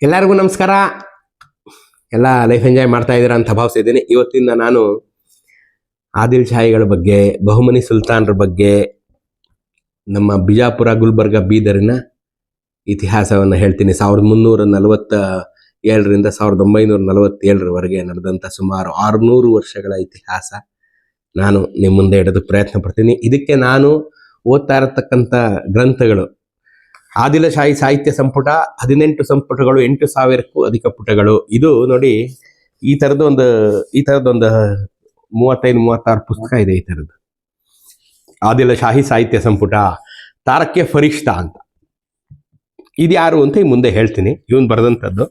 ಎಲ್ಲರಿಗೂ ನಮಸ್ಕಾರ. ಎಲ್ಲ ಲೈಫ್ ಎಂಜಾಯ್ ಮಾಡ್ತಾ ಇದ್ದೀರಾ ಅಂತ ಭಾವಿಸಿದ್ದೀನಿ. ಇವತ್ತಿಂದ ನಾನು ಆದಿಲ್ ಶಾಹಿಗಳ ಬಗ್ಗೆ, ಬಹುಮನಿ ಸುಲ್ತಾನರ ಬಗ್ಗೆ, ನಮ್ಮ ಬಿಜಾಪುರ, ಗುಲ್ಬರ್ಗ, ಬೀದರಿನ ಇತಿಹಾಸವನ್ನು ಹೇಳ್ತೀನಿ. 1347ರಿಂದ 1947ರವರೆಗೆ ನಡೆದಂಥ ಸುಮಾರು 600 ವರ್ಷಗಳ ಇತಿಹಾಸ ನಾನು ನಿಮ್ಮ ಮುಂದೆ ಇಡೋದಕ್ಕೆ ಪ್ರಯತ್ನ ಪಡ್ತೀನಿ. ಇದಕ್ಕೆ ನಾನು ಓದ್ತಾ ಇರತಕ್ಕಂಥ ಗ್ರಂಥಗಳು ಆದಿಲ ಶಾಹಿ ಸಾಹಿತ್ಯ ಸಂಪುಟ, 18 ಸಂಪುಟಗಳು, 8,000ಕ್ಕೂ ಅಧಿಕ ಪುಟಗಳು. ಇದು ನೋಡಿ, ಈ ಥರದ್ದೊಂದು 35-36 ಪುಸ್ತಕ ಇದೆ. ಈ ಥರದ್ದು ಆದಿಲ ಶಾಹಿ ಸಾಹಿತ್ಯ ಸಂಪುಟ, ತಾರಕ್ಕೆ ಫರಿಷ್ಠಾ ಅಂತ. ಇದು ಯಾರು ಅಂತ ಮುಂದೆ ಹೇಳ್ತೀನಿ. ಇವನು ಬರೆದಂಥದ್ದು.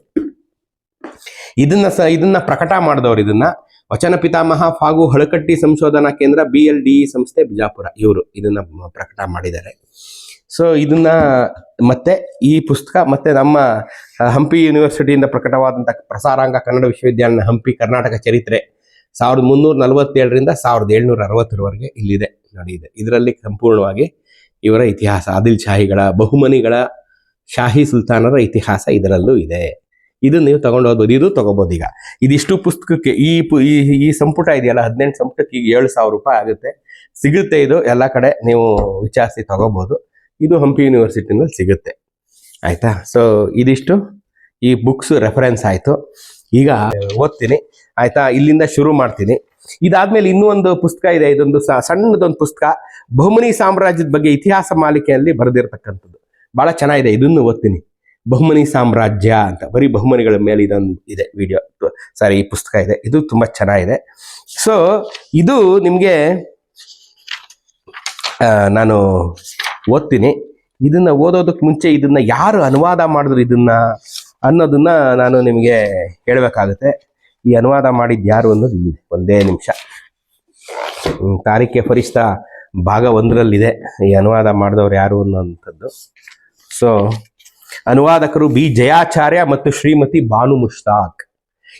ಇದನ್ನ ಪ್ರಕಟ ಮಾಡಿದವರು, ಇದನ್ನ ವಚನ ಪಿತಾಮಹ ಫಾಗು ಹಳಕಟ್ಟಿ ಸಂಶೋಧನಾ ಕೇಂದ್ರ BLDE ಸಂಸ್ಥೆ ಬಿಜಾಪುರ, ಇವರು ಇದನ್ನ ಪ್ರಕಟ ಮಾಡಿದ್ದಾರೆ. ಸೊ ಇದನ್ನ ಮತ್ತೆ ಈ ಪುಸ್ತಕ ಮತ್ತೆ ನಮ್ಮ ಹಂಪಿ ಯೂನಿವರ್ಸಿಟಿಯಿಂದ ಪ್ರಕಟವಾದಂಥ ಪ್ರಸಾರಾಂಗ ಕನ್ನಡ ವಿಶ್ವವಿದ್ಯಾಲಯ ಹಂಪಿ ಕರ್ನಾಟಕ ಚರಿತ್ರೆ 1347ರಿಂದ 1760ರವರೆಗೆ ಇಲ್ಲಿದೆ ನೋಡಿ. ಇದೆ ಇದರಲ್ಲಿ ಸಂಪೂರ್ಣವಾಗಿ ಇವರ ಇತಿಹಾಸ, ಆದಿಲ್ ಶಾಹಿಗಳ, ಬಹುಮನಿಗಳ, ಶಾಹಿ ಸುಲ್ತಾನರ ಇತಿಹಾಸ ಇದರಲ್ಲೂ ಇದೆ. ಇದು ನೀವು ತಗೊಂಡು ಹೋಗ್ಬೋದು, ಇದು ತಗೋಬಹುದು. ಈಗ ಇದಿಷ್ಟು ಪುಸ್ತಕಕ್ಕೆ ಈ ಸಂಪುಟ ಇದೆಯಲ್ಲ, 18 ಸಂಪುಟಕ್ಕೆ ಈಗ 7,000 ರೂಪಾಯಿ ಆಗುತ್ತೆ. ಸಿಗುತ್ತೆ, ಇದು ಎಲ್ಲ ಕಡೆ ನೀವು ವಿಚಾರಿಸಿ ತಗೋಬಹುದು. ಇದು ಹಂಪಿ ಯೂನಿವರ್ಸಿಟಿನಲ್ಲಿ ಸಿಗುತ್ತೆ, ಆಯ್ತಾ. ಸೊ ಇದಿಷ್ಟು ಈ ಬುಕ್ಸ್ ರೆಫರೆನ್ಸ್ ಆಯಿತು. ಈಗ ಓದ್ತೀನಿ, ಆಯ್ತಾ. ಇಲ್ಲಿಂದ ಶುರು ಮಾಡ್ತೀನಿ. ಇದಾದ್ಮೇಲೆ ಇನ್ನೂ ಒಂದು ಪುಸ್ತಕ ಇದೆ. ಇದೊಂದು ಸಣ್ಣದೊಂದು ಪುಸ್ತಕ, ಬಹುಮನಿ ಸಾಮ್ರಾಜ್ಯದ ಬಗ್ಗೆ ಇತಿಹಾಸ ಮಾಲಿಕೆಯಲ್ಲಿ ಬರೆದಿರ್ತಕ್ಕಂಥದ್ದು, ಬಹಳ ಚೆನ್ನಾಗಿದೆ. ಇದನ್ನು ಓದ್ತೀನಿ. ಬಹುಮನಿ ಸಾಮ್ರಾಜ್ಯ ಅಂತ, ಬರೀ ಬಹುಮನಿಗಳ ಮೇಲೆ ಇದೊಂದು ಇದೆ ವಿಡಿಯೋ, ಸಾರಿ ಈ ಪುಸ್ತಕ ಇದೆ. ಇದು ತುಂಬ ಚೆನ್ನಾಗಿದೆ. ಸೊ ಇದು ನಿಮಗೆ ನಾನು ಓದ್ತೀನಿ. ಇದನ್ನ ಓದೋದಕ್ಕೆ ಮುಂಚೆ ಇದನ್ನ ಯಾರು ಅನುವಾದ ಮಾಡಿದ್ರು ಇದನ್ನ ಅನ್ನೋದನ್ನ ನಾನು ನಿಮಗೆ ಹೇಳಬೇಕಾಗುತ್ತೆ. ಈ ಅನುವಾದ ಮಾಡಿದ್ದು ಯಾರು ಅನ್ನೋದು ಇಲ್ಲಿದೆ, ಒಂದೇ ನಿಮಿಷ. ತಾರಿಕೆ ಫರಿಷ್ಠಾ ಭಾಗ 1ರಲ್ಲಿದೆ ಈ ಅನುವಾದ ಮಾಡಿದವರು ಯಾರು ಅನ್ನೋಂಥದ್ದು. ಸೊ ಅನುವಾದಕರು ಬಿ ಜಯಾಚಾರ್ಯ ಮತ್ತು ಶ್ರೀಮತಿ ಬಾನು ಮುಷ್ತಾಕ್.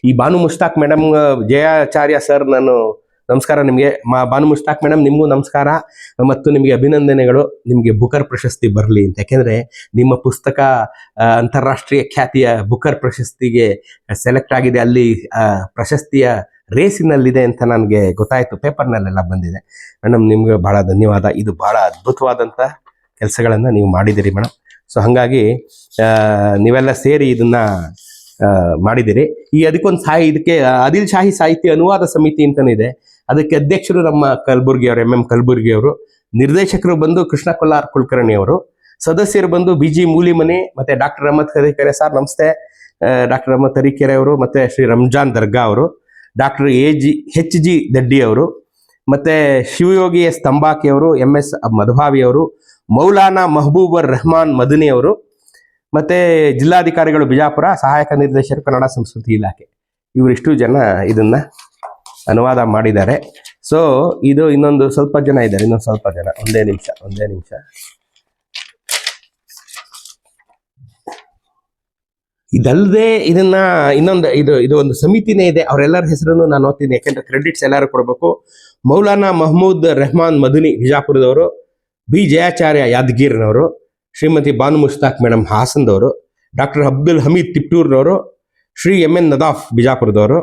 ಈ ಬಾನು ಮುಷ್ತಾಕ್ ಮೇಡಮ್, ಜಯಾಚಾರ್ಯ ಸರ್, ನಾನು ನಮಸ್ಕಾರ ನಿಮಗೆ. ಬಾನು ಮುಷ್ತಾಕ್ ಮೇಡಮ್, ನಿಮಗೂ ನಮಸ್ಕಾರ ಮತ್ತು ನಿಮಗೆ ಅಭಿನಂದನೆಗಳು. ನಿಮಗೆ ಬುಕರ್ ಪ್ರಶಸ್ತಿ ಬರಲಿ ಅಂತ. ಯಾಕೆಂದರೆ ನಿಮ್ಮ ಪುಸ್ತಕ ಅಂತಾರಾಷ್ಟ್ರೀಯ ಖ್ಯಾತಿಯ ಬುಕರ್ ಪ್ರಶಸ್ತಿಗೆ ಸೆಲೆಕ್ಟ್ ಆಗಿದೆ. ಅಲ್ಲಿ ಪ್ರಶಸ್ತಿಯ ರೇಸಿನಲ್ಲಿದೆ ಅಂತ ನನಗೆ ಗೊತ್ತಾಯಿತು, ಪೇಪರ್ನಲ್ಲೆಲ್ಲ ಬಂದಿದೆ. ಮೇಡಮ್ ನಿಮ್ಗೆ ಭಾಳ ಧನ್ಯವಾದ. ಇದು ಭಾಳ ಅದ್ಭುತವಾದಂಥ ಕೆಲಸಗಳನ್ನು ನೀವು ಮಾಡಿದ್ದೀರಿ ಮೇಡಮ್. ಸೊ ಹಾಗಾಗಿ ನೀವೆಲ್ಲ ಸೇರಿ ಇದನ್ನ ಮಾಡಿದಿರಿ. ಇದಕ್ಕೆ ಆದಿಲ್ ಶಾಹಿ ಸಾಹಿತ್ಯ ಅನುವಾದ ಸಮಿತಿ ಅಂತಲೂ ಇದೆ. ಅದಕ್ಕೆ ಅಧ್ಯಕ್ಷರು ನಮ್ಮ ಕಲಬುರ್ಗಿ ಅವರು, MM ಕಲಬುರ್ಗಿ ಅವರು. ನಿರ್ದೇಶಕರು ಬಂದು ಕೃಷ್ಣ ಕೊಲ್ಲಾರ್ ಕುಲಕರ್ಣಿ ಅವರು. ಸದಸ್ಯರು ಬಂದು BG ಮೂಲಿಮನಿ ಮತ್ತೆ ಡಾಕ್ಟರ್ ಅಹಮದ್ ತರೀಕೆರೆ ಸರ್, ನಮಸ್ತೆ. ಡಾಕ್ಟರ್ ಅಹಮದ್ ತರೀಕೆರೆ ಅವರು, ಮತ್ತೆ ಶ್ರೀ ರಂಜಾನ್ ದರ್ಗಾ ಅವರು, ಡಾಕ್ಟರ್ HG ದಡ್ಡಿ ಅವರು, ಮತ್ತೆ ಶಿವಯೋಗಿ S ತಂಬಾಕಿ ಅವರು, MS ಮಧುಭಾವಿ ಅವರು, ಮೌಲಾನಾ ಮಹಬೂಬರ್ ರೆಹಮಾನ್ ಮದನಿ ಅವರು, ಮತ್ತೆ ಜಿಲ್ಲಾಧಿಕಾರಿಗಳು ಬಿಜಾಪುರ, ಸಹಾಯಕ ನಿರ್ದೇಶಕರು ಕನ್ನಡ ಸಂಸ್ಕೃತಿ ಇಲಾಖೆ. ಇವರಿಷ್ಟು ಜನ ಇದನ್ನ ಅನುವಾದ ಮಾಡಿದ್ದಾರೆ. ಸೊ ಇದು ಇನ್ನೊಂದು ಸ್ವಲ್ಪ ಜನ ಇದ್ದಾರೆ, ಇನ್ನೊಂದು ಸ್ವಲ್ಪ ಜನ. ಒಂದೇ ನಿಮಿಷ. ಇದಲ್ಲದೆ ಇದನ್ನ ಇನ್ನೊಂದು ಇದು ಒಂದು ಸಮಿತಿನೇ ಇದೆ. ಅವರೆಲ್ಲರ ಹೆಸರನ್ನು ನಾನು ಓದ್ತೀನಿ, ಯಾಕೆಂದ್ರೆ ಕ್ರೆಡಿಟ್ಸ್ ಎಲ್ಲರೂ ಕೊಡಬೇಕು. ಮೌಲಾನಾ ಮಹಮೂದ್ ರೆಹಮಾನ್ ಮದನಿ ಬಿಜಾಪುರದವರು, ಬಿ ಜಯಾಚಾರ್ಯ ಯಾದಗಿರಿನವರು, ಶ್ರೀಮತಿ ಬಾನು ಮುಷ್ತಾಕ್ ಮೇಡಮ್ ಹಾಸನದವರು, ಡಾಕ್ಟರ್ ಅಬ್ದುಲ್ ಹಮೀದ್ ತಿಪ್ಟೂರ್ನವರು, ಶ್ರೀ MN ನದಾಫ್ ಬಿಜಾಪುರದವರು,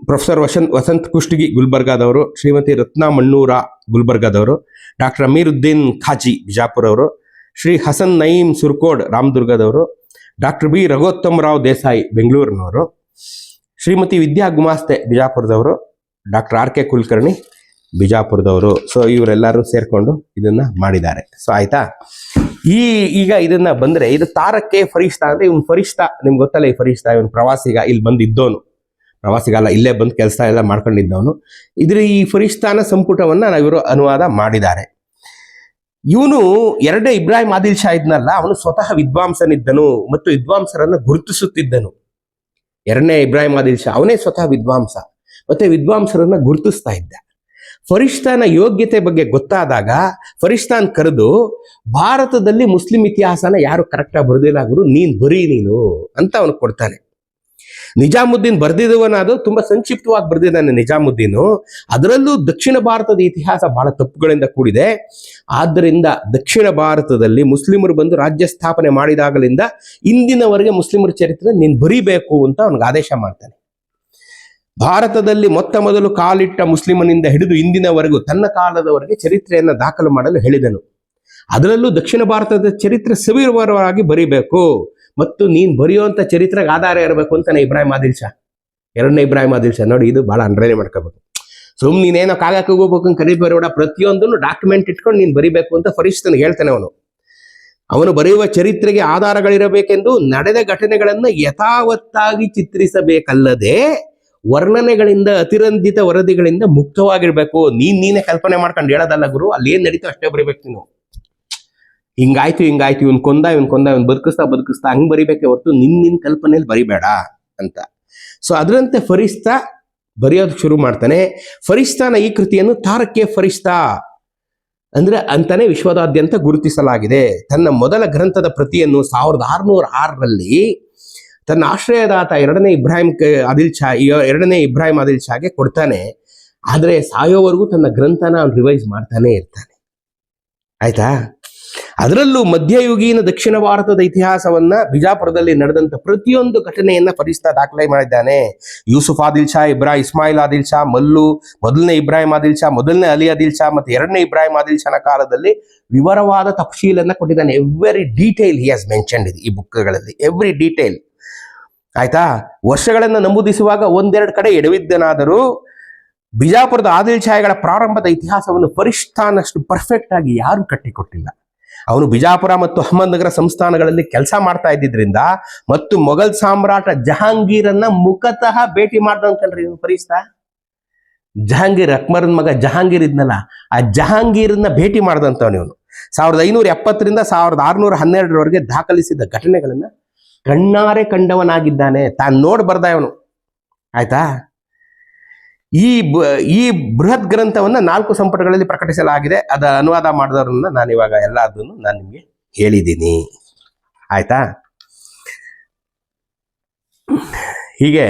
ಪ್ರೊಫೆಸರ್ ವಸಂತ್ ಕುಷ್ಟಗಿ ಗುಲ್ಬರ್ಗಾದವರು, ಶ್ರೀಮತಿ ರತ್ನಾ ಮಣ್ಣೂರ ಗುಲ್ಬರ್ಗಾದವರು, ಡಾಕ್ಟರ್ ಅಮೀರುದ್ದೀನ್ ಖಾಜಿ ಬಿಜಾಪುರವರು, ಶ್ರೀ ಹಸನ್ ನಯೀಂ ಸುರ್ಕೋಡ್ ರಾಮದುರ್ಗದವರು, ಡಾಕ್ಟರ್ ಬಿ ರಘೋತ್ತಮ್ ರಾವ್ ದೇಸಾಯಿ ಬೆಂಗಳೂರಿನವರು, ಶ್ರೀಮತಿ ವಿದ್ಯಾ ಗುಮಾಸ್ತೆ ಬಿಜಾಪುರದವರು, ಡಾಕ್ಟರ್ RK ಕುಲಕರ್ಣಿ ಬಿಜಾಪುರದವರು. ಸೊ ಇವರೆಲ್ಲರೂ ಸೇರ್ಕೊಂಡು ಇದನ್ನ ಮಾಡಿದ್ದಾರೆ. ಸೊ ಆಯ್ತಾ. ಈಗ ಇದನ್ನ ಬಂದ್ರೆ, ಇದು ತಾರಕ್ಕೆ ಫರಿಷ್ಠಾ ಅಂದ್ರೆ, ಇವನು ಫರಿಷ್ಠಾ ನಿಮ್ಗೆ ಗೊತ್ತಲ್ಲ. ಈ ಫರಿಷ್ಠಾ ಇವನು ಪ್ರವಾಸಿಗ, ಇಲ್ಲಿ ಬಂದಿದ್ದವನು. ಪ್ರವಾಸಿಗಲ್ಲ, ಇಲ್ಲೇ ಬಂದು ಕೆಲಸ ಎಲ್ಲ ಮಾಡ್ಕೊಂಡಿದ್ದವನು. ಈ ಫರಿಷ್ಠಾನ ಸಂಪುಟವನ್ನ ಇವರು ಅನುವಾದ ಮಾಡಿದ್ದಾರೆ. ಇವನು ಎರಡನೇ ಇಬ್ರಾಹಿಂ ಆದಿಲ್ ಶಾ ಇದ್ನಲ್ಲ, ಅವನು ಸ್ವತಃ ವಿದ್ವಾಂಸನಿದ್ದನು ಮತ್ತು ವಿದ್ವಾಂಸರನ್ನು ಗುರುತಿಸುತ್ತಿದ್ದನು. ಎರಡನೇ ಇಬ್ರಾಹಿಂ ಆದಿಲ್ ಶಾ ಅವನೇ ಸ್ವತಃ ವಿದ್ವಾಂಸ, ಮತ್ತೆ ವಿದ್ವಾಂಸರನ್ನ ಗುರುತಿಸ್ತಾ ಇದ್ದ. ಫರಿಷ್ಠಾನ ಯೋಗ್ಯತೆ ಬಗ್ಗೆ ಗೊತ್ತಾದಾಗ ಫರಿಷ್ಠಾನ್ ಕರೆದು, ಭಾರತದಲ್ಲಿ ಮುಸ್ಲಿಂ ಇತಿಹಾಸನ ಯಾರು ಕರೆಕ್ಟಾಗಿ ಬರೆದಿಲ್ಲ ಗುರು, ನೀನು ಬರೀ ನೀನು ಅಂತ ಅವನು ಕೊಡ್ತಾನೆ. ನಿಜಾಮುದ್ದೀನ್ ಬರ್ದಿದವನಾದು ತುಂಬಾ ಸಂಕ್ಷಿಪ್ತವಾಗಿ ಬರ್ದಿದ್ದಾನೆ ನಿಜಾಮುದ್ದೀನು. ಅದರಲ್ಲೂ ದಕ್ಷಿಣ ಭಾರತದ ಇತಿಹಾಸ ಬಹಳ ತಪ್ಪುಗಳಿಂದ ಕೂಡಿದೆ. ಆದ್ದರಿಂದ ದಕ್ಷಿಣ ಭಾರತದಲ್ಲಿ ಮುಸ್ಲಿಮರು ಬಂದು ರಾಜ್ಯ ಸ್ಥಾಪನೆ ಮಾಡಿದಾಗಲಿಂದ ಇಂದಿನವರೆಗೆ ಮುಸ್ಲಿಮರ ಚರಿತ್ರೆ ನೀನು ಬರೀಬೇಕು ಅಂತ ಅವನಿಗೆ ಆದೇಶ ಮಾಡ್ತಾನೆ. ಭಾರತದಲ್ಲಿ ಮೊತ್ತ ಮೊದಲು ಕಾಲಿಟ್ಟ ಮುಸ್ಲಿಮನಿಂದ ಹಿಡಿದು ಇಂದಿನವರೆಗೂ ತನ್ನ ಕಾಲದವರೆಗೆ ಚರಿತ್ರೆಯನ್ನು ದಾಖಲು ಮಾಡಲು ಹೇಳಿದನು. ಅದರಲ್ಲೂ ದಕ್ಷಿಣ ಭಾರತದ ಚರಿತ್ರೆ ಸವಿವರವಾಗಿ ಬರೀಬೇಕು ಮತ್ತು ನೀನು ಬರೆಯುವಂಥ ಚರಿತ್ರೆಗೆ ಆಧಾರ ಇರಬೇಕು ಅಂತಾನೆ ಇಬ್ರಾಹಿಂ ಆದಿಲ್ ಶಾ, ಎರಡನೇ ಇಬ್ರಾಹಿಂ ಆದಿಲ್ ಶಾ. ನೋಡಿ, ಇದು ಬಹಳ ಅಂಡರ್ಲೈನ್ ಮಾಡ್ಕೋಬೇಕು. ಸುಮ್ಮನೆ ನೀನೇನೋ ಕಾಗಕ್ಕೆ ಹೋಗ್ಬೇಕು ಅಂತ ಕರಿಬೇಡ, ಪ್ರತಿಯೊಂದನ್ನು ಡಾಕ್ಯುಮೆಂಟ್ ಇಟ್ಕೊಂಡು ನೀನು ಬರಿಬೇಕು ಅಂತ ಫರಿಷ್ಠನಿಗೆ ಹೇಳ್ತಾನೆ. ಅವನು ಬರೆಯುವ ಚರಿತ್ರೆಗೆ ಆಧಾರಗಳಿರಬೇಕೆಂದು ನಡೆದ ಘಟನೆಗಳನ್ನು ಯಥಾವತ್ತಾಗಿ ಚಿತ್ರಿಸಬೇಕಲ್ಲದೆ ವರ್ಣನೆಗಳಿಂದ ಅತಿರಂಜಿತ ವರದಿಗಳಿಂದ ಮುಕ್ತವಾಗಿರ್ಬೇಕು. ನೀನೇ ಕಲ್ಪನೆ ಮಾಡ್ಕೊಂಡು ಹೇಳೋದಲ್ಲ ಗುರು, ಅಲ್ಲಿ ಏನ್ ನಡೀತೋ ಅಷ್ಟೇ ಬರಿಬೇಕು ನೀನು. ಹಿಂಗಾಯ್ತು ಇವನ್ ಕೊಂದ ಇವನ್ ಬದುಕಿಸ್ತಾ ಹಂಗ್ ಬರಿಬೇಕೆ ಹೊರತು ನಿನ್ನ ಕಲ್ಪನೆಯಲ್ಲಿ ಬರಿಬೇಡ ಅಂತ. ಸೊ ಅದರಂತೆ ಫರಿಸ್ತಾ ಬರೆಯೋದಕ್ಕೆ ಶುರು ಮಾಡ್ತಾನೆ. ಫರಿಸ್ತಾನ ಈ ಕೃತಿಯನ್ನು ತಾರಕ್ಕೆ ಫರಿಸ್ತಾ ಅಂದ್ರೆ ಅಂತಾನೆ ವಿಶ್ವದಾದ್ಯಂತ ಗುರುತಿಸಲಾಗಿದೆ. ತನ್ನ ಮೊದಲ ಗ್ರಂಥದ ಪ್ರತಿಯನ್ನು 1606ರಲ್ಲಿ ತನ್ನ ಆಶ್ರಯದಾತ ಎರಡನೇ ಇಬ್ರಾಹಿಂ ಆದಿಲ್ ಶಾಗೆ ಕೊಡ್ತಾನೆ. ಆದ್ರೆ ಸಾಯೋವರೆಗೂ ತನ್ನ ಗ್ರಂಥನ ಅವ್ನು ರಿವೈಸ್ ಮಾಡ್ತಾನೆ ಇರ್ತಾನೆ. ಆಯ್ತಾ? ಅದರಲ್ಲೂ ಮಧ್ಯಯುಗೀನ ದಕ್ಷಿಣ ಭಾರತದ ಇತಿಹಾಸವನ್ನ ಬಿಜಾಪುರದಲ್ಲಿ ನಡೆದಂತ ಪ್ರತಿಯೊಂದು ಘಟನೆಯನ್ನ ಫರಿಸ್ತಾ ದಾಖಲೆ ಮಾಡಿದ್ದಾನೆ. ಯೂಸುಫ್ ಆದಿಲ್ ಶಾ, ಇಸ್ಮಾಯಿಲ್ ಆದಿಲ್ ಶಾ, ಮಲ್ಲು, ಮೊದಲನೇ ಇಬ್ರಾಹಿಂ ಆದಿಲ್ ಶಾ, ಮೊದಲನೇ ಅಲಿ ಆದಿಲ್ ಶಾ ಮತ್ತು ಎರಡನೇ ಇಬ್ರಾಹಿಂ ಆದಿಲ್ ಶಾನ ಕಾಲದಲ್ಲಿ ವಿವರವಾದ ತಫ್ಶೀಲನ್ನ ಕೊಟ್ಟಿದ್ದಾನೆ. Every detail he has mentioned ಈ ಬುಕ್ಗಳಲ್ಲಿ, ಎವ್ರಿ ಡೀಟೇಲ್. ಆಯ್ತಾ? ವರ್ಷಗಳನ್ನು ನಮೂದಿಸುವಾಗ ಒಂದೆರಡು ಕಡೆ ಎಡವಿದ್ದನಾದರೂ ಬಿಜಾಪುರದ ಆದಿಲ್ ಶಾಹಿಗಳ ಪ್ರಾರಂಭದ ಇತಿಹಾಸವನ್ನು ಫರಿಷ್ಠಾನಷ್ಟು ಪರ್ಫೆಕ್ಟ್ ಆಗಿ ಯಾರು ಕಟ್ಟಿಕೊಟ್ಟಿಲ್ಲ. ಅವನು ಬಿಜಾಪುರ ಮತ್ತು ಅಹಮದ್ನಗರ ಸಂಸ್ಥಾನಗಳಲ್ಲಿ ಕೆಲಸ ಮಾಡ್ತಾ ಇದ್ದಿದ್ರಿಂದ ಮತ್ತು ಮೊಘಲ್ ಸಾಮ್ರಾಟ ಜಹಾಂಗೀರನ್ನ ಮುಖತಃ ಭೇಟಿ ಮಾಡ್ದನ್ಕಂಡ್ರಿ ಇವನು ಫರಿಸ್ತಾ. ಜಹಾಂಗೀರ್, ಅಕ್ಬರನ್ ಮಗ ಜಹಾಂಗೀರ್ ಇದ್ನಲ್ಲ, ಆ ಜಹಾಂಗೀರನ್ನ ಭೇಟಿ ಮಾಡ್ದಂತವನು ಇವನು. 1570ರಿಂದ 1612ರವರೆಗೆ ದಾಖಲಿಸಿದ ಘಟನೆಗಳನ್ನ ಕಣ್ಣಾರೆ ಕಂಡವನಾಗಿದ್ದಾನೆ. ತಾನು ನೋಡಿ ಬರ್ದ ಇವನು. ಆಯ್ತಾ? ಈ ಬೃಹತ್ ಗ್ರಂಥವನ್ನ 4 ಸಂಪುಟಗಳಲ್ಲಿ ಪ್ರಕಟಿಸಲಾಗಿದೆ. ಅದ ಅನುವಾದ ಮಾಡಿದವ್ರನ್ನ ನಾನು ಇವಾಗ ಎಲ್ಲದನ್ನು ನಾನು ನಿಮ್ಗೆ ಹೇಳಿದ್ದೀನಿ. ಆಯ್ತಾ? ಹೀಗೆ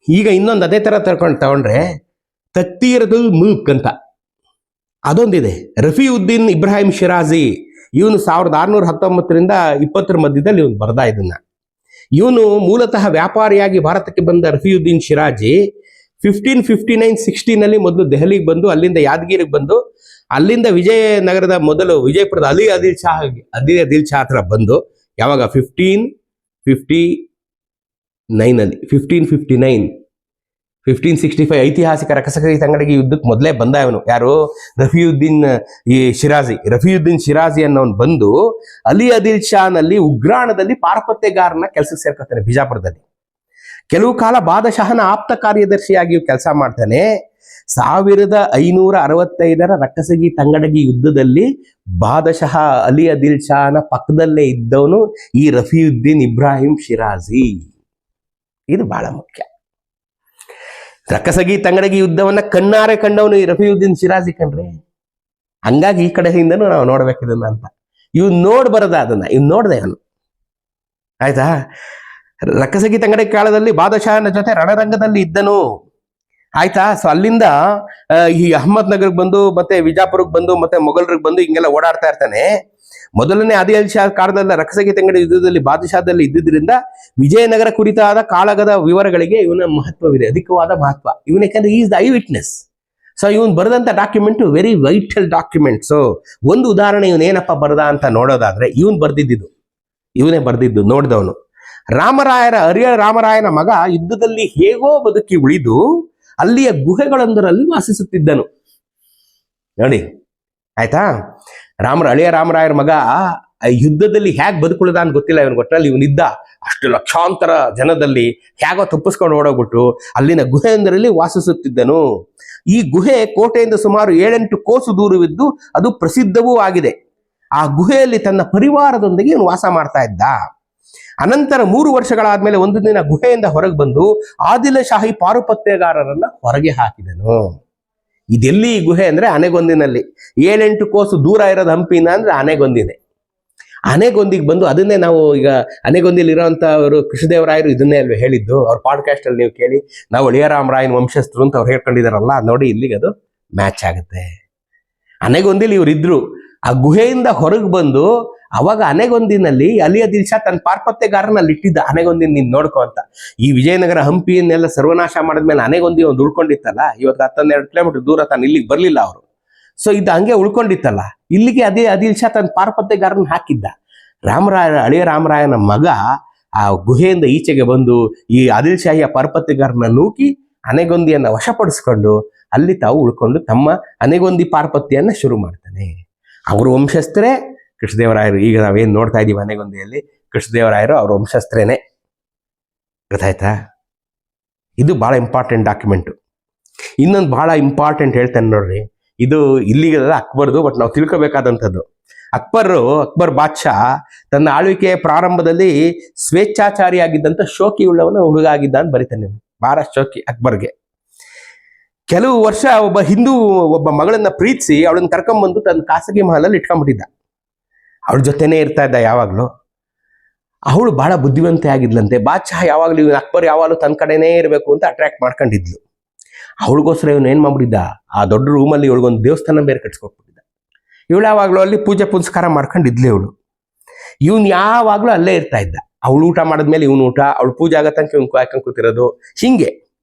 ಈಗ ಇನ್ನೊಂದು ಅದೇ ತರ ತಗೊಂಡ್ರೆ ತಕ್ತೀರದುಲ್ ಮುಲ್ಕ್ ಅಂತ ಅದೊಂದಿದೆ. ರಫೀವುದ್ದೀನ್ ಇಬ್ರಾಹಿಂ ಶಿರಾಜಿ, ಇವನು 1619ರಿಂದ 20ರ ಮಧ್ಯದಲ್ಲಿ ಇವನು ಬರ್ದ ಇದನ್ನ. ಇವನು ಮೂಲತಃ ವ್ಯಾಪಾರಿಯಾಗಿ ಭಾರತಕ್ಕೆ ಬಂದ ರಫೀವುದ್ದೀನ್ ಶಿರಾಜಿ 1559-16ನಲ್ಲಿ ಮೊದಲು ದೆಹಲಿಗೆ ಬಂದು ಅಲ್ಲಿಂದ ಯಾದಗಿರಿಗೆ ಬಂದು ಅಲ್ಲಿಂದ ವಿಜಯನಗರದ ಮೊದಲು ವಿಜಯಪುರದ ಅಲಿ ಆದಿಲ್ ಶಾ ಹತ್ರ ಬಂದು ಯಾವಾಗ 1565 ಐತಿಹಾಸಿಕ ರಕ್ಕಸಗಿ ತಂಗಡಿಗೆ ಯುದ್ಧಕ್ಕೆ ಮೊದಲೇ ಬಂದ ಇವನು. ಯಾರು? ರಫೀವುದ್ದೀನ್ ಶಿರಾಜಿ ಅನ್ನೋನು ಬಂದು ಅಲಿ ಆದಿಲ್ ಶಾನಲ್ಲಿ ಉಗ್ರಾಣದಲ್ಲಿ ಪಾರಪತ್ಯಗಾರನ ಕೆಲಸಕ್ಕೆ ಸೇರ್ಕೊತಾನೆ ಬಿಜಾಪುರದಲ್ಲಿ. ಕೆಲವು ಕಾಲ ಬಾದಶಾಹನ ಆಪ್ತ ಕಾರ್ಯದರ್ಶಿಯಾಗಿ ಕೆಲಸ ಮಾಡ್ತಾನೆ. 1565ರ ರಕ್ಕಸಗಿ ತಂಗಡಗಿ ಯುದ್ಧದಲ್ಲಿ ಬಾದಶಾಹ ಅಲಿ ಆದಿಲ್ ಶಾನ ಪಕ್ಕದಲ್ಲೇ ಇದ್ದವನು ಈ ರಫೀವುದ್ದೀನ್ ಇಬ್ರಾಹಿಂ ಶಿರಾಜಿ. ಇದು ಬಹಳ ಮುಖ್ಯ. ರಕ್ಕಸಗಿ ತಂಗಡಗಿ ಯುದ್ಧವನ್ನ ಕಣ್ಣಾರೆ ಕಂಡವನು ಈ ರಫೀವುದ್ದೀನ್ ಶಿರಾಜಿ ಕಣ್ರಿ. ಹಂಗಾಗಿ ಈ ಕಡೆಯಿಂದನೂ ನಾವು ನೋಡ್ಬೇಕಿದನ್ನ ಅಂತ. ಇವ್ ನೋಡ್ ಬರದ ಅದನ್ನ ಇವ್ ನೋಡ್ದೆ ಅವನು. ಆಯ್ತಾ? ರಕ್ಕಸಗಿ ತಂಗಡಗಿ ಕಾಲದಲ್ಲಿ ಬಾದಶಾಹನ ಜೊತೆ ರಣರಂಗದಲ್ಲಿ ಇದ್ದನು. ಆಯ್ತಾ? ಸೊ ಅಲ್ಲಿಂದ ಈ ಅಹಮದ್ ನಗರ್ಗೆ ಬಂದು ಮತ್ತೆ ವಿಜಾಪುರಕ್ಕೆ ಬಂದು ಮತ್ತೆ ಮೊಘಲರಿಗೆ ಬಂದು ಹಿಂಗೆಲ್ಲ ಓಡಾಡ್ತಾ ಇರ್ತಾನೆ. ಮೊದಲನೇ ಆದಿಲ್ ಶಾ ಕಾಲದಲ್ಲಿ ರಕ್ಕಸಗಿ ತಂಗಡಿ ಯುದ್ಧದಲ್ಲಿ ಬಾದಶಾಹದಲ್ಲಿ ಇದ್ದಿದ್ರಿಂದ ವಿಜಯನಗರ ಕುರಿತಾದ ಕಾಳಗದ ವಿವರಗಳಿಗೆ ಇವನ ಮಹತ್ವವಿದೆ, ಅಧಿಕವಾದ ಮಹತ್ವ. ಇವನ ಯಾಕಂದ್ರೆ is the eye witness. So ಇವನು ಬರೆದಂತ document very vital document. So ಒಂದು ಉದಾಹರಣೆ ಇವನೇನಪ್ಪ ಬರದ ಅಂತ ನೋಡೋದಾದ್ರೆ ಇವನೇ ಬರ್ದಿದ್ದು ನೋಡಿದವನು. ರಾಮರಾಯನ ಮಗ ಯುದ್ಧದಲ್ಲಿ ಹೇಗೋ ಬದುಕಿ ಉಳಿದು ಅಲ್ಲಿಯ ಗುಹೆಗಳೊಂದರಲ್ಲಿ ವಾಸಿಸುತ್ತಿದ್ದನು. ನೋಡಿ, ಆಯ್ತಾ? ಹಳೆಯ ರಾಮರಾಯರ ಮಗ ಯುದ್ಧದಲ್ಲಿ ಹೇಗೆ ಬದುಕುಳಿದ ಅಂತ ಗೊತ್ತಿಲ್ಲ ಇವನು. ಒಟ್ಟಲ್ಲಿ ಇವನಿದ್ದ ಅಷ್ಟು ಲಕ್ಷಾಂತರ ಜನದಲ್ಲಿ ಹೇಗೋ ತಪ್ಪಿಸ್ಕೊಂಡು ಓಡೋಗ್ಬಿಟ್ಟು ಅಲ್ಲಿನ ಗುಹೆಯೊಂದರಲ್ಲಿ ವಾಸಿಸುತ್ತಿದ್ದನು. ಈ ಗುಹೆ ಕೋಟೆಯಿಂದ ಸುಮಾರು 7-8 ಕೋಸು ದೂರವಿದ್ದು ಅದು ಪ್ರಸಿದ್ಧವೂ ಆಗಿದೆ. ಆ ಗುಹೆಯಲ್ಲಿ ತನ್ನ ಪರಿವಾರದೊಂದಿಗೆ ಇವನು ವಾಸ ಮಾಡ್ತಾ ಇದ್ದ. ಅನಂತರ 3 ವರ್ಷಗಳಾದ್ಮೇಲೆ ಒಂದು ದಿನ ಗುಹೆಯಿಂದ ಹೊರಗೆ ಬಂದು ಆದಿಲ್ ಶಾಹಿ ಪಾರುಪತ್ಯಗಾರರನ್ನ ಹೊರಗೆ ಹಾಕಿದನು. ಇದೆಲ್ಲಿ ಈ ಗುಹೆ ಅಂದ್ರೆ ಆನೆಗೊಂದಿನಲ್ಲಿ. 7-8 ಕೋಸು ದೂರ ಇರೋದು ಹಂಪಿನ ಅಂದ್ರೆ ಆನೆಗೊಂದಿನೇ. ಆನೆಗೊಂದಿಗೆ ಬಂದು ಅದನ್ನೇ ನಾವು ಈಗ ಆನೆಗೊಂದಿಲಿ ಇರೋಂಥವ್ರು ಕೃಷ್ಣದೇವರಾಯರು ಇದನ್ನೇ ಅಲ್ವೇ ಹೇಳಿದ್ದು. ಅವ್ರ ಪಾಡ್ಕಾಸ್ಟ್ ಅಲ್ಲಿ ನೀವು ಕೇಳಿ, ನಾವು ಅಳಿಯರಾಮರಾಯನ ವಂಶಸ್ಥರು ಅಂತ ಅವ್ರು ಹೇಳ್ಕೊಂಡಿದಾರಲ್ಲ, ನೋಡಿ ಇಲ್ಲಿಗೆ ಅದು ಮ್ಯಾಚ್ ಆಗುತ್ತೆ. ಆನೆಗೊಂದಿಲಿ ಇವ್ರಿದ್ರು. ಆ ಗುಹೆಯಿಂದ ಹೊರಗೆ ಬಂದು ಅವಾಗ ಆನೆಗೊಂದಿನಲ್ಲಿ ಅಲಿಯ ದಿಲ್ಶಾ ತನ್ನ ಪಾರ್ಪತ್ಯಗಾರನಲ್ಲಿ ಇಟ್ಟಿದ್ದ, ಆನೆಗೊಂದಿನ ನೀನ್ ನೋಡ್ಕೊ ಅಂತ. ಈ ವಿಜಯನಗರ ಹಂಪಿಯನ್ನೆಲ್ಲ ಸರ್ವನಾಶ ಮಾಡಿದ್ಮೇಲೆ ಆನೆಗೊಂದಿ ಒಂದು ಉಳ್ಕೊಂಡಿತ್ತಲ್ಲ, ಇವತ್ತು 12 ಕಿಲೋಮೀಟರ್ ದೂರ ತಾನು ಇಲ್ಲಿಗೆ ಬರ್ಲಿಲ್ಲ ಅವರು. ಸೊ ಇದು ಹಂಗೆ ಉಳ್ಕೊಂಡಿತ್ತಲ್ಲ, ಇಲ್ಲಿಗೆ ಅದೇ ಆದಿಲ್ ಶಾ ತನ್ನ ಪಾರ್ಪತ್ಯಗಾರನ ಹಾಕಿದ್ದ. ಅಳಿಯ ರಾಮರಾಯನ ಮಗ ಆ ಗುಹೆಯಿಂದ ಈಚೆಗೆ ಬಂದು ಈ ಆದಿಲ್ ಶಾಹಿಯ ಪಾರ್ಪತ್ಯಗಾರನ ನೂಕಿ ಆನೆಗೊಂದಿಯನ್ನ ವಶಪಡಿಸ್ಕೊಂಡು ಅಲ್ಲಿ ತಾವು ಉಳ್ಕೊಂಡು ತಮ್ಮ ಆನೆಗೊಂದಿ ಪಾರ್ಪತ್ಯನ್ನ ಶುರು ಮಾಡ್ತಾನೆ. ಅವ್ರ ವಂಶಸ್ಥರೇ ಕೃಷ್ಣದೇವರಾಯರು. ಈಗ ನಾವೇನ್ ನೋಡ್ತಾ ಇದೀವಿ ಆನೆಗೊಂದಿಯಲ್ಲಿ, ಕೃಷ್ಣದೇವರಾಯರು ಅವ್ರ ವಂಶಸ್ಥರೇನೆ. ಗೊತ್ತಾಯ್ತಾ? ಇದು ಬಹಳ ಇಂಪಾರ್ಟೆಂಟ್ ಡಾಕ್ಯುಮೆಂಟು. ಇನ್ನೊಂದು ಬಹಳ ಇಂಪಾರ್ಟೆಂಟ್ ಹೇಳ್ತೇನೆ ನೋಡ್ರಿ. ಇದು ಇಲ್ಲಿಗೆಲ್ಲ ಅಕ್ಬರ್ದು, ಬಟ್ ನಾವು ತಿಳ್ಕೊಬೇಕಾದಂಥದ್ದು. ಅಕ್ಬರ್ ಬಾದ್ಶಾ ತನ್ನ ಆಳ್ವಿಕೆಯ ಪ್ರಾರಂಭದಲ್ಲಿ ಸ್ವೇಚ್ಛಾಚಾರಿಯಾಗಿದ್ದಂಥ ಶೋಕಿ ಉಳ್ಳವನ ಹುಡುಗ ಆಗಿದ್ದ ಅಂತ ಬರೀತಾನೆ. ಬಹಳ ಶೋಕಿ ಅಕ್ಬರ್ಗೆ. ಕೆಲವು ವರ್ಷ ಒಬ್ಬ ಮಗಳನ್ನ ಪ್ರೀತಿಸಿ ಅವಳನ್ನ ಕರ್ಕೊಂಡ್ಬಂದು ತನ್ನ ಖಾಸಗಿ ಮಹಲಲ್ಲಿ ಇಟ್ಕೊಂಡ್ಬಿಟ್ಟಿದ್ದ. ಅವಳ ಜೊತೆನೇ ಇರ್ತಾ ಇದ್ದ ಯಾವಾಗ್ಲೂ. ಅವಳು ಬಹಳ ಬುದ್ಧಿವಂತೆ ಆಗಿದ್ಲಂತೆ. ಬಾದ್ಶಾ ಯಾವಾಗ್ಲೂ ಅಕ್ಬರ್ ಯಾವಾಗಲೂ ತನ್ನ ಕಡೆನೇ ಇರಬೇಕು ಅಂತ ಅಟ್ರಾಕ್ಟ್ ಮಾಡ್ಕೊಂಡಿದ್ಲು. ಅವಳಿಗೋಸ್ಕರ ಇವನು ಏನ್ ಮಾಡ್ಬಿಟ್ಟಿದ್ದ, ಆ ದೊಡ್ಡ ರೂಮಲ್ಲಿ ಇವಳಿಗೊಂದು ದೇವಸ್ಥಾನ ಬೇರೆ ಕಟ್ಸ್ಕೊಟ್ಬಿಟ್ಟಿದ್ದ. ಇವಳು ಯಾವಾಗ್ಲೂ ಅಲ್ಲಿ ಪೂಜೆ ಪುನಸ್ಕಾರ ಮಾಡ್ಕೊಂಡಿದ್ಲು. ಇವನು ಯಾವಾಗ್ಲೂ ಅಲ್ಲೇ ಇರ್ತಾ ಇದ್ದ. ಅವಳು ಊಟ ಮಾಡಿದ್ಮೇಲೆ ಇವನು ಊಟ, ಅವಳು ಪೂಜೆ ಆಗೋ ತನಕ ಇವನು ಕಾಯ್ಕೊಂಡು ಕೂತಿರೋದು, ಹಿಂಗೆ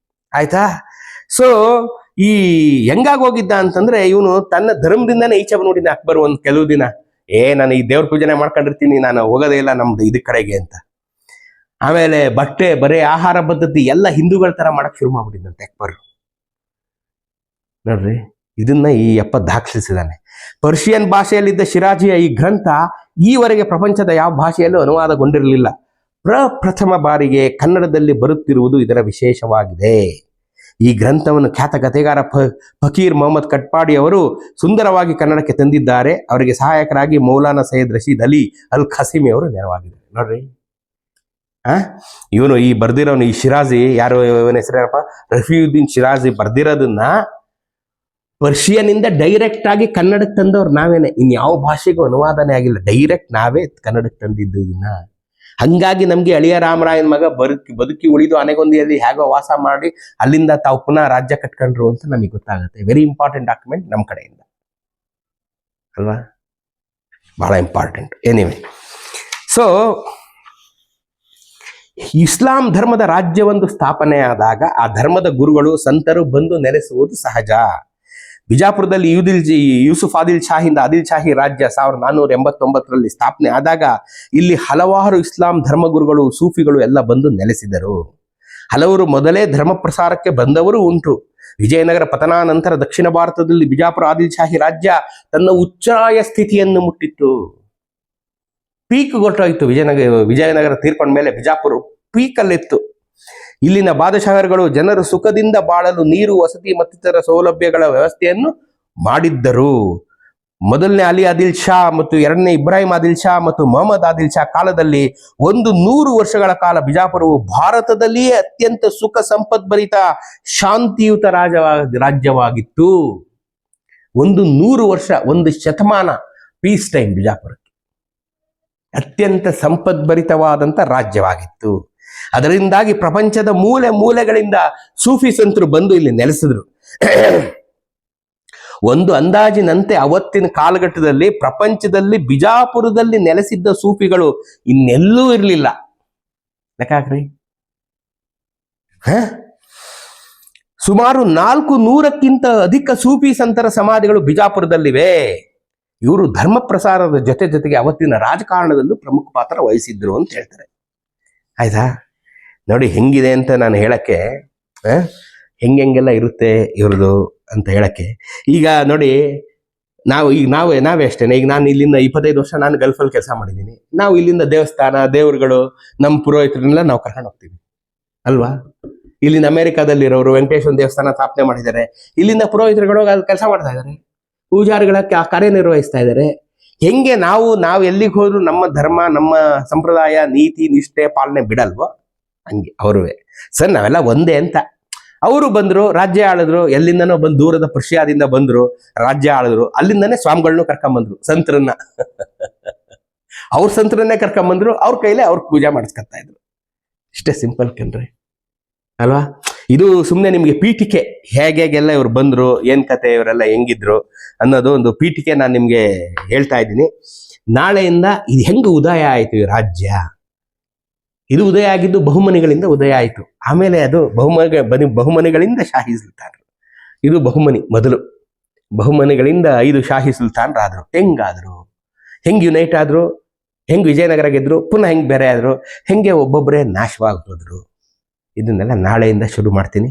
ಆಯ್ತಾ. ಸೊ ಈ ಹೆಂಗಾಗೋಗಿದ್ದ ಅಂತಂದ್ರೆ, ಇವನು ತನ್ನ ಧರ್ಮದಿಂದಾನೇ ಈಚೆ ನೋಡಿದ ಅಕ್ಬರ್ ಒಂದು ಕೆಲವು ದಿನ, ನಾನು ಈ ದೇವ್ರ ಪೂಜೆನೆ ಮಾಡ್ಕೊಂಡಿರ್ತೀನಿ, ನಾನು ಹೋಗೋದೇ ಇಲ್ಲ ನಮ್ದು ಇದ ಕಡೆಗೆ ಅಂತ. ಆಮೇಲೆ ಬಟ್ಟೆ, ಬರೇ ಆಹಾರ ಪದ್ಧತಿ ಎಲ್ಲ ಹಿಂದೂಗಳ ತರ ಮಾಡಕ್ ಶುರು ಮಾಡ್ಬಿಟ್ಟಿದ್ದಂತೆ ಅಕ್ಬರ್. ನೋಡ್ರಿ, ಇದನ್ನ ಈ ದಾಖಲಿಸಿದಾನೆ. ಪರ್ಷಿಯನ್ ಭಾಷೆಯಲ್ಲಿದ್ದ ಶಿರಾಜಿಯ ಈ ಗ್ರಂಥ ಈವರೆಗೆ ಪ್ರಪಂಚದ ಯಾವ ಭಾಷೆಯಲ್ಲೂ ಅನುವಾದಗೊಂಡಿರಲಿಲ್ಲ. ಪ್ರಪ್ರಥಮ ಬಾರಿಗೆ ಕನ್ನಡದಲ್ಲಿ ಬರುತ್ತಿರುವುದು ಇದರ ವಿಶೇಷವಾಗಿದೆ. ಈ ಗ್ರಂಥವನ್ನು ಖ್ಯಾತ ಕಥೆಗಾರ ಫಕೀರ್ ಮೊಹಮ್ಮದ್ ಕಟ್ಪಾಡಿ ಅವರು ಸುಂದರವಾಗಿ ಕನ್ನಡಕ್ಕೆ ತಂದಿದ್ದಾರೆ. ಅವರಿಗೆ ಸಹಾಯಕರಾಗಿ ಮೌಲಾನಾ ಸೈಯದ್ ರಶೀದ್ ಅಲಿ ಅಲ್ ಖಾಸಿಮಿ ಅವರು ನೆರವಾಗಿದ್ದಾರೆ. ನೋಡ್ರಿ, ಇವನು ಈ ಬರ್ದಿರೋನು, ಈ ಶಿರಾಜಿ ಯಾರು, ಇವನ ಹೆಸರೇನಪ್ಪ, ರಫೀಯುದ್ದೀನ್ ಶಿರಾಜಿ ಬರ್ದಿರೋದನ್ನ ಪರ್ಷಿಯನಿಂದ ಡೈರೆಕ್ಟ್ ಆಗಿ ಕನ್ನಡಕ್ಕೆ ತಂದವ್ರು ನಾವೇನೆ. ಇನ್ಯಾವ ಭಾಷೆಗೂ ಅನುವಾದನೆ ಆಗಿಲ್ಲ, ಡೈರೆಕ್ಟ್ ನಾವೇ ಕನ್ನಡಕ್ಕೆ ತಂದಿದ್ದು ಇದನ್ನ. ಹಂಗಾಗಿ ನಮ್ಗೆ ಅಳಿಯ ರಾಮರಾಯನ ಮಗ ಬದುಕಿ ಉಳಿದು ಆನೆಗೊಂದಿಯಲ್ಲಿ ಹೇಗೋ ವಾಸ ಮಾಡಿ ಅಲ್ಲಿಂದ ತಾವು ಪುನಃ ರಾಜ್ಯ ಕಟ್ಕೊಂಡ್ರು ಅಂತ ನಮಗೆ ಗೊತ್ತಾಗುತ್ತೆ. ವೆರಿ ಇಂಪಾರ್ಟೆಂಟ್ ಡಾಕ್ಯುಮೆಂಟ್ ನಮ್ಮ ಕಡೆಯಿಂದ ಅಲ್ವಾ, ಬಹಳ ಇಂಪಾರ್ಟೆಂಟ್. ಎನಿವೆ, ಸೊ ಇಸ್ಲಾಂ ಧರ್ಮದ ರಾಜ್ಯವೊಂದು ಸ್ಥಾಪನೆಯಾದಾಗ ಆ ಧರ್ಮದ ಗುರುಗಳು ಸಂತರು ಬಂದು ನೆಲೆಸುವುದು ಸಹಜ. ಬಿಜಾಪುರದಲ್ಲಿ ಯೂಸುಫ್ ಆದಿಲ್ ಶಾಹಿಂದ ಆದಿಲ್ ಶಾಹಿ ರಾಜ್ಯ 1489ರಲ್ಲಿ ಸ್ಥಾಪನೆ ಆದಾಗ ಇಲ್ಲಿ ಹಲವಾರು ಇಸ್ಲಾಂ ಧರ್ಮಗುರುಗಳು, ಸೂಫಿಗಳು ಎಲ್ಲ ಬಂದು ನೆಲೆಸಿದರು. ಹಲವರು ಮೊದಲೇ ಧರ್ಮ ಪ್ರಸಾರಕ್ಕೆ ಬಂದವರು ಉಂಟು. ವಿಜಯನಗರ ಪತನಾನಂತರ ದಕ್ಷಿಣ ಭಾರತದಲ್ಲಿ ಬಿಜಾಪುರ ಆದಿಲ್ ಶಾಹಿ ರಾಜ್ಯ ತನ್ನ ಉಚ್ಚಾಯ ಸ್ಥಿತಿಯನ್ನು ಮುಟ್ಟಿತ್ತು. ಪೀಕ್ ಗೊತ್ತಾಯಿತು. ವಿಜಯನಗರ ತೀರ್ಕೊಂಡ ಮೇಲೆ ಬಿಜಾಪುರ ಪೀಕಲ್ಲಿತ್ತು. ಇಲ್ಲಿನ ಬಾದಶಾಹರುಗಳು ಜನರು ಸುಖದಿಂದ ಬಾಳಲು ನೀರು, ವಸತಿ ಮತ್ತಿತರ ಸೌಲಭ್ಯಗಳ ವ್ಯವಸ್ಥೆಯನ್ನು ಮಾಡಿದ್ದರು. ಮೊದಲನೇ ಅಲಿ ಆದಿಲ್ ಶಾ ಮತ್ತು ಎರಡನೇ ಇಬ್ರಾಹಿಂ ಆದಿಲ್ ಶಾ ಮತ್ತು ಮೊಹಮ್ಮದ್ ಆದಿಲ್ ಶಾ ಕಾಲದಲ್ಲಿ 100 ವರ್ಷಗಳ ಕಾಲ ಬಿಜಾಪುರವು ಭಾರತದಲ್ಲಿಯೇ ಅತ್ಯಂತ ಸುಖ ಸಂಪದ್ಭರಿತ ಶಾಂತಿಯುತ ರಾಜ್ಯವಾಗಿತ್ತು. 100 ವರ್ಷ, 1 ಶತಮಾನ ಪೀಸ್ ಟೈಮ್ ಬಿಜಾಪುರಕ್ಕೆ. ಅತ್ಯಂತ ಸಂಪದ್ಭರಿತವಾದಂಥ ರಾಜ್ಯವಾಗಿತ್ತು. ಅದರಿಂದಾಗಿ ಪ್ರಪಂಚದ ಮೂಲೆ ಮೂಲೆಗಳಿಂದ ಸೂಫಿ ಸಂತರು ಬಂದು ಇಲ್ಲಿ ನೆಲೆಸಿದ್ರು. ಒಂದು ಅಂದಾಜಿನಂತೆ ಅವತ್ತಿನ ಕಾಲಘಟ್ಟದಲ್ಲಿ ಪ್ರಪಂಚದಲ್ಲಿ ಬಿಜಾಪುರದಲ್ಲಿ ನೆಲೆಸಿದ್ದ ಸೂಫಿಗಳು ಇನ್ನೆಲ್ಲೂ ಇರಲಿಲ್ಲ. ಲೆಕ್ಕಾಕ್ರಿ, ಸುಮಾರು 400ಕ್ಕಿಂತ ಅಧಿಕ ಸೂಫಿ ಸಂತರ ಸಮಾಧಿಗಳು ಬಿಜಾಪುರದಲ್ಲಿವೆ. ಇವರು ಧರ್ಮ ಪ್ರಸಾರದ ಜೊತೆಗೆ ಅವತ್ತಿನ ರಾಜಕಾರಣದಲ್ಲೂ ಪ್ರಮುಖ ಪಾತ್ರ ವಹಿಸಿದ್ರು ಅಂತ ಹೇಳ್ತಾರೆ. ಆಯ್ತಾ? ನೋಡಿ ಹೆಂಗಿದೆ ಅಂತ ನಾನು ಹೇಳಕ್ಕೆ, ಹೆಂಗೆಲ್ಲ ಇರುತ್ತೆ ಇವ್ರದ್ದು ಅಂತ ಹೇಳಕ್ಕೆ. ಈಗ ನೋಡಿ, ನಾವೇ ಅಷ್ಟೇನೆ. ಈಗ ನಾನು ಇಲ್ಲಿಂದ 25 ವರ್ಷ ನಾನು ಗಲ್ಫಲ್ಲಿ ಕೆಲಸ ಮಾಡಿದ್ದೀನಿ. ನಾವು ಇಲ್ಲಿಂದ ದೇವಸ್ಥಾನ, ದೇವರುಗಳು, ನಮ್ಮ ಪುರೋಹಿತರನ್ನೆಲ್ಲ ನಾವು ಕರ್ಕೊಂಡು ಹೋಗ್ತೀವಿ ಅಲ್ವಾ. ಇಲ್ಲಿಂದ ಅಮೆರಿಕಾದಲ್ಲಿರೋರು ವೆಂಕಟೇಶ್ವರ ದೇವಸ್ಥಾನ ಸ್ಥಾಪನೆ ಮಾಡಿದ್ದಾರೆ. ಇಲ್ಲಿಂದ ಪುರೋಹಿತರುಗಳು ಕೆಲಸ ಮಾಡ್ತಾ ಇದ್ದಾರೆ, ಪೂಜಾರಿಗಳ ಕಾರ್ಯನಿರ್ವಹಿಸ್ತಾ ಇದ್ದಾರೆ. ಹೆಂಗೆ ನಾವು ಎಲ್ಲಿಗೆ ಹೋದ್ರು ನಮ್ಮ ಧರ್ಮ, ನಮ್ಮ ಸಂಪ್ರದಾಯ, ನೀತಿ ನಿಷ್ಠೆ ಪಾಲನೆ ಬಿಡಲ್ವೋ ಹಂಗೆ ಅವರುವೆ. ಸರ್ ನಾವೆಲ್ಲ ಒಂದೇ ಅಂತ. ಅವರು ಬಂದ್ರು, ರಾಜ್ಯ ಆಳಿದ್ರು, ಎಲ್ಲಿಂದನೋ ಬಂದು ದೂರದ ಪರ್ಷಿಯಾದಿಂದ ಬಂದ್ರು, ರಾಜ್ಯ ಆಳಿದ್ರು. ಅಲ್ಲಿಂದಾನೆ ಸ್ವಾಮಿಗಳನ್ನೂ ಕರ್ಕೊಂಬಂದ್ರು, ಸಂತರನ್ನ. ಅವ್ರ ಸಂತರನ್ನೇ ಕರ್ಕೊಂಬಂದ್ರು, ಅವ್ರ ಕೈಲೇ ಅವ್ರ ಪೂಜೆ ಮಾಡಿಸ್ಕೊತಾ ಇದ್ರು. ಇಷ್ಟೇ ಸಿಂಪಲ್ ಕಣ್ರಿ, ಅಲ್ವಾ? ಇದು ಸುಮ್ಮನೆ ನಿಮ್ಗೆ ಪೀಠಿಕೆ, ಹೇಗೆಲ್ಲ ಇವ್ರು ಬಂದ್ರು, ಏನ್ ಕತೆ, ಇವರೆಲ್ಲ ಹೆಂಗಿದ್ರು ಅನ್ನೋದು ಒಂದು ಪೀಠಿಕೆ ನಾನು ನಿಮ್ಗೆ ಹೇಳ್ತಾ ಇದ್ದೀನಿ. ನಾಳೆಯಿಂದ ಇದು ಹೆಂಗೆ ಉದಯ ಆಯ್ತು ಈ ರಾಜ್ಯ? ಇದು ಉದಯ ಆಗಿದ್ದು ಬಹುಮನಿಗಳಿಂದ ಉದಯ ಆಯಿತು. ಆಮೇಲೆ ಅದು ಬಹುಮನಿಗಳಿಂದ ಶಾಹಿ ಸುಲ್ತಾನ್. ಇದು ಬಹುಮನಿ ಮೊದಲು. ಬಹುಮನಿಗಳಿಂದ 5 ಶಾಹಿ ಸುಲ್ತಾನ್ರಾದ್ರು. ಹೆಂಗಾದ್ರು, ಹೆಂಗ್ ಯುನೈಟ್ ಆದ್ರು, ಹೆಂಗ್ ವಿಜಯನಗರ ಗೆದ್ರು, ಪುನಃ ಹೆಂಗ್ ಬೇರೆ ಆದ್ರು, ಹೆಂಗೆ ಒಬ್ಬೊಬ್ಬರೇ ನಾಶವಾಗಿ ಹೋದ್ರು, ಇದನ್ನೆಲ್ಲ ನಾಳೆಯಿಂದ ಶುರು ಮಾಡ್ತೀನಿ.